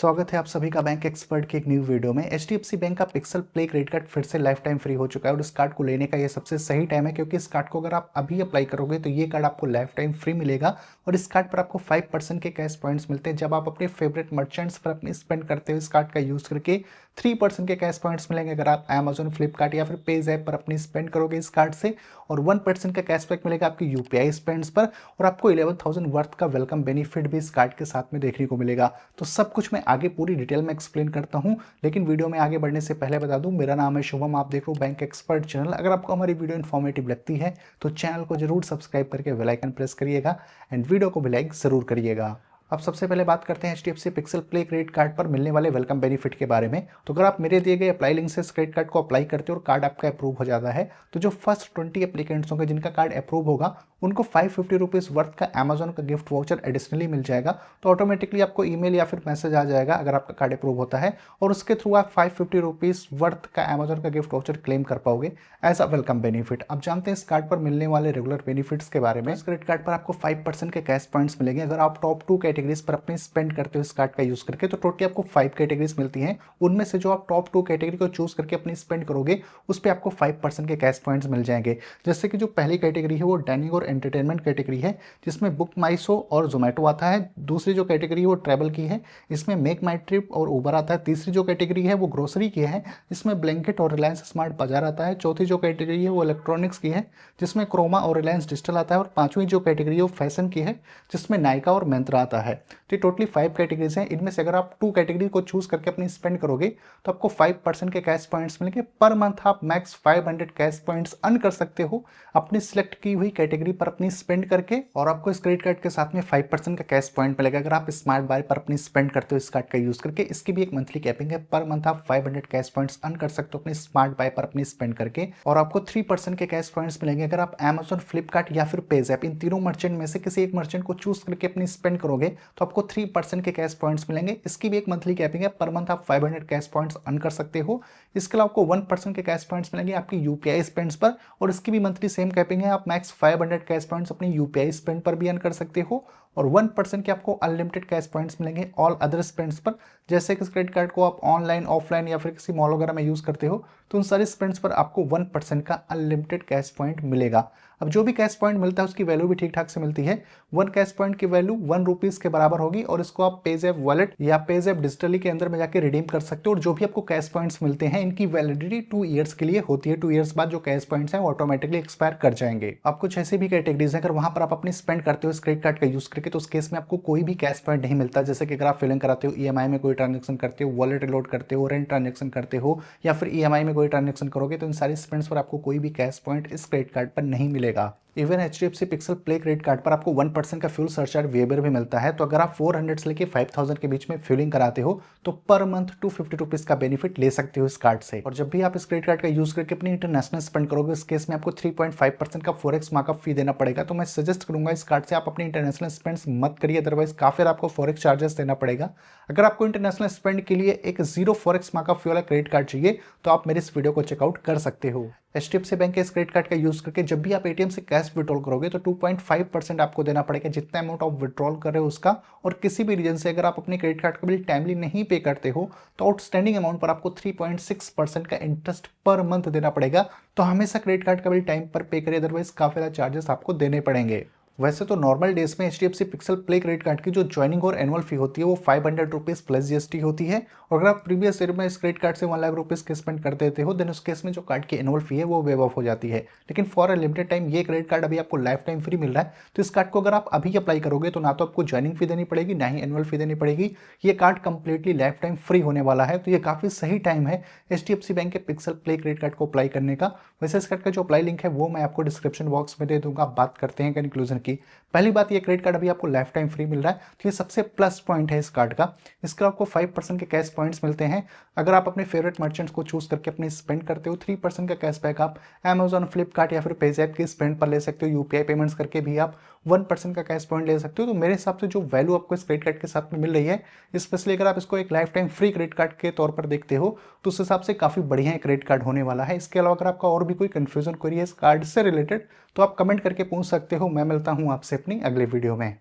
स्वागत है आप सभी का बैंक एक्सपर्ट की एक न्यू वीडियो में। एचडीएफसी बैंक का पिक्सल प्ले क्रेडिट कार्ड फिर से लाइफ टाइम फ्री हो चुका है और इस कार्ड को लेने का ये सबसे सही टाइम है, क्योंकि इस कार्ड को अगर आप अभी अप्लाई करोगे तो ये कार्ड आपको लाइफ टाइम फ्री मिलेगा। और इस कार्ड पर आपको 5% के कैश पॉइंट्स मिलते हैं जब आप अपने फेवरेट मर्चेंट्स पर अपनी स्पेंड करते हो। इस कार्ड का यूज़ करके 3% के कैश पॉइंट्स मिलेंगे अगर आप अमेजोन, फ्लिपकार्ट या फिर पेज ऐप पर अपनी स्पेंड करोगे इस कार्ड से। और 1% का कैशबैक मिलेगा आपकी यूपीआई स्पेंड्स पर। और आपको 11,000 वर्थ का वेलकम बेनिफिट भी इस कार्ड के साथ में देखने को मिलेगा। तो सब कुछ मैं आगे पूरी डिटेल में एक्सप्लेन करता हूं, लेकिन वीडियो में आगे बढ़ने से पहले बता दूं, मेरा नाम है शुभम, आप देख रहे हो बैंक एक्सपर्ट चैनल। अगर आपको हमारी वीडियो इन्फॉर्मेटिव लगती है तो चैनल को जरूर सब्सक्राइब करके बेल आइकन प्रेस करिएगा एंड वीडियो को भी लाइक जरूर करिएगा। अब सबसे पहले बात करते हैं HDFC pixel play credit card पर मिलने वाले वेलकम बेनिफिट के बारे में। तो अगर आप मेरे दिए गए अप्लाई लिंक से इस क्रेडिट कार्ड को अप्लाई करते हो और कार्ड आपका अप्रूव हो जाता है, तो जो फर्स्ट 20 एप्लीकेंट्स होंगे जिनका कार्ड अप्रूव होगा उनको 550 रुपीज़ वर्थ का अमेजोन का गिफ्ट वाउचर एडिशनली मिल जाएगा। तो ऑटोमेटिकली आपको ईमेल या फिर मैसेज आ जाएगा अगर आपका कार्ड अप्रूव होता है, और उसके थ्रू आप 550 रुपीज़ वर्थ का अमेजोन का गिफ्ट वाउचर क्लेम कर पाओगे एज अ वेलकम बेनिफिट। अब जानते हैं इस कार्ड पर मिलने वाले रेगुलर बेनिफिट्स के बारे में। इस क्रेडिट कार्ड पर आपको 5% के कैश पॉइंट्स मिलेंगे अगर आप टॉप 2 कैटेगरीज पर अपनी स्पेंड करते हो इस कार्ड का यूज करके। तो टोटली आपको 5 कैटेगरीज मिलती हैं, उनमें से जो आप टॉप 2 कैटेगरी को चूज करके अपनी स्पेंड करोगे उस पर आपको 5% के कैश पॉइंट्स मिल जाएंगे। जैसे कि जो पहली कैटेगरी है वो डाइनिंग और एंटरटेनमेंट कैटेगरी है, जिसमें बुक माई शो और जोमेटो आता है। दूसरी जो कैटेगरी है वो ट्रैवल की है, इसमें मेक माई ट्रिप और उबर आता है। तीसरी जो कैटेगरी है वो ग्रोसरी की है, इसमें ब्लैंकेट और रिलायंस स्मार्ट बाजार आता है। चौथी जो कैटेगरी है वो इलेक्ट्रॉनिक्स की है, जिसमें क्रोमा और रिलायंस डिजिटल आता है। और पांचवी जो कैटेगरी है वो फैशन की है, जिसमें नायका और मंत्रा आता है। तो टोटली 5 कैटेगरीज हैं, इनमें से अगर आप 2 कैटेगरी को चूज करके अपनी स्पेंड करोगे तो आपको 5% के कैश पॉइंट्स मिलेंगे। पर मंथ आप मैक्स 500 कैश पॉइंट्स अर्न कर सकते हो अपनी सिलेक्ट की हुई कैटेगरी पर अपनी स्पेंड करके। और आपको इस क्रेडिट कार्ड के साथ में 5% का कैश पॉइंट मिलेगा अगर आप स्मार्ट बाय पर अपनी स्पेंड करते हो इस कार्ड का यूज करके। इसकी भी एक मंथली कैपिंग है, पर मंथ आप 500 कैश पॉइंट्स अर्न कर सकते हो अपनी स्मार्ट बाय पर अपनी स्पेंड करके। और आपको 3% के कैश पॉइंट्स मिलेंगे अगर आप अमेजोन, फ्लिपकार्ट या फिर पेज ऐप, इन तीनों मर्चेंट में से किसी एक मर्चेंट को चूज करके अपनी स्पेंड करोगे तो आपको 3% के कैश पॉइंट्स मिलेंगे। इसकी भी एक मंथली कैपिंग है, पर मंथ आप 500 कैश पॉइंट्स अर्न कर सकते हो। इसके अलावा आपको 1% के कैश पॉइंट्स मिलेंगे आपकी यूपीआई स्पेंड्स पर, और इसकी भी मंथली सेम कैपिंग है, आप मैक्स 500 कैश पॉइंट्स अपनी यूपीआई स्पेंड पर भी अर्न कर सकते हो। और 1% के आपको अनलिमिटेड कैश पॉइंट्स मिलेंगे ऑल अदर स्पेंड्स पर। जैसे कि इस क्रेडिट कार्ड को आप ऑनलाइन, ऑफलाइन या फिर किसी मॉल वगैरह में यूज करते हो तो उन सारे स्पेंड्स पर आपको 1% का अनलिमिटेड कैश पॉइंट मिलेगा। अब जो भी कैश पॉइंट मिलता है उसकी वैल्यू भी ठीक ठाक से मिलती है। 1 कैश पॉइंट की वैल्यू 1 रुपीज के बराबर होगी, और इसको आप पेज ऐप वॉलेट या पेज ऐप डिजिटली के अंदर में जाकर रिडीम कर सकते हो। और जो भी आपको कैश पॉइंट्स मिलते हैं इनकी वैलिडिटी 2 ईयर्स के लिए होती है। 2 ईयर्स बाद जो कैश पॉइंट्स हैं वो ऑटोमेटिकली एक्सपायर कर जाएंगे। अब कुछ ऐसी भी कैटेगरीज है, अगर वहां पर आप अपनी स्पेंड करते हो इस क्रेडिट कार्ड का यूज करके तो उस केस में आपको कोई भी कैश पॉइंट नहीं मिलता। जैसे कि अगर आप फिलिंग कराते हो, ईएमआई में कोई ट्रांजेक्शन करते हो, वॉलेट लोड करते हो, रेंट ट्रांजेक्शन करते हो, या फिर ईएमआई में कोई ट्रांजेक्शन करोगे तो इन सारी स्पेंड्स पर आपको कोई भी कैश पॉइंट इस क्रेडिट कार्ड पर नहीं मिलेगा। Even HDFC pixel play credit card पर आपको 1% का फ्यूल सरचार्ज वेबर भी मिलता है। तो अगर आप 400 से लेके 5000 के बीच में फ्यूलिंग कराते हो तो पर मंथ 250 रुपीज का बेनिफिट ले सकते हो इस कार्ड से। और जब भी आप इस क्रेडिट कार्ड का यूज करके अपनी इंटरनेशनल स्पेंड करोगे इस केस में आपको 3.5% का फॉरेक्स मार्कअप फी देना पड़ेगा। तो मैं सजेस्ट करूंगा इस कार्ड से आप अपनी इंटरनेशनल स्पेंड्स मत करिए, अदरवाइज काफी आपको फॉरेक्स चार्जेस देना पड़ेगा। अगर आपको इंटरनेशनल स्पेंड के लिए एक 0 फॉरेक्स मार्कअप फी वाला क्रेडिट कार्ड चाहिए तो आप मेरे इस वीडियो को चेकआउट कर सकते हो। एचडीएफसी बैंक के इस क्रेडिट कार्ड का यूज करके जब भी आप एटीएम से कैश विड्रॉल करोगे तो 2.5% आपको देना पड़ेगा जितना अमाउंट आप विड्रॉल कर रहे हो उसका। और किसी भी रीजन से अगर आप अपने क्रेडिट कार्ड का बिल टाइमली नहीं पे करते हो तो आउटस्टैंडिंग अमाउंट पर आपको 3.6% का इंटरेस्ट पर मंथ देना पड़ेगा। तो हमेशा क्रेडिट कार्ड का बिल टाइम पर पे करिए, अदरवाइज काफी ज्यादा चार्जेस आपको देने पड़ेंगे। वैसे तो नॉर्मल डेज में HDFC pixel play credit card की जो ज्वाइनिंग और एनुअल फी होती है वो 500 रुपीज प्लस जीएसटी होती है। और अगर आप प्रीवियस ईयर में इस क्रेडिट कार्ड से 1 लाख रुपीज के स्पेंड कर देते हो देन उस केस में जो कार्ड की एनुअल फी है वो वेव ऑफ हो जाती है। लेकिन फॉर अ लिमिटेड टाइम ये क्रेडिट कार्ड अभी आपको लाइफ टाइम फ्री मिल रहा है। तो इस कार्ड को अगर आप अभी अप्लाई करोगे तो ना तो आपको ज्वाइनिंग फी देनी पड़ेगी, ना ही एनुअल फी देनी पड़ेगी। ये card completely life time free होने वाला है। तो ये काफी सही टाइम है एचडीएफसी बैंक के पिक्सल प्ले क्रेडिट कार्ड को अप्लाई करने का। वैसे इस कार्ड का जो अप्लाई लिंक है वो मैं आपको डिस्क्रिप्शन बॉक्स में दे दूंगा। बात करते हैं कंक्लूजन की। पहली बात, ये क्रेडिट कार्ड अभी आपको लाइफ टाइम फ्री मिल रहा है, तो ये सबसे प्लस पॉइंट है इस कार्ड का। इसका आपको 5% के कैश पॉइंट्स मिलते हैं अगर आप अपने फेवरेट मर्चेंट्स को चूज करके अपने स्पेंड करते हो। 3% का कैशबैक आप अमेजॉन, फ्लिपकार्ट या फिर पेज ऐप के स्पेंड पर ले सकते हो। यूपीआई पेमेंट्स करके भी आप 1% का कैश पॉइंट ले सकते हो। तो मेरे हिसाब से जो वैल्यू आपको इस क्रेडिट कार्ड के साथ में मिल रही है, स्पेशली अगर आप इसको एक life time free credit card के तौर पर देखते हो तो उस हिसाब से काफी बढ़िया क्रेडिट कार्ड होने वाला है। इसके अलावा अगर आपका और भी कोई कंफ्यूजन क्वेरी है इस कार्ड से रिलेटेड तो आप कमेंट करके पूछ सकते हो। मैं मिलता हूं आपसे अपनी अगले वीडियो में।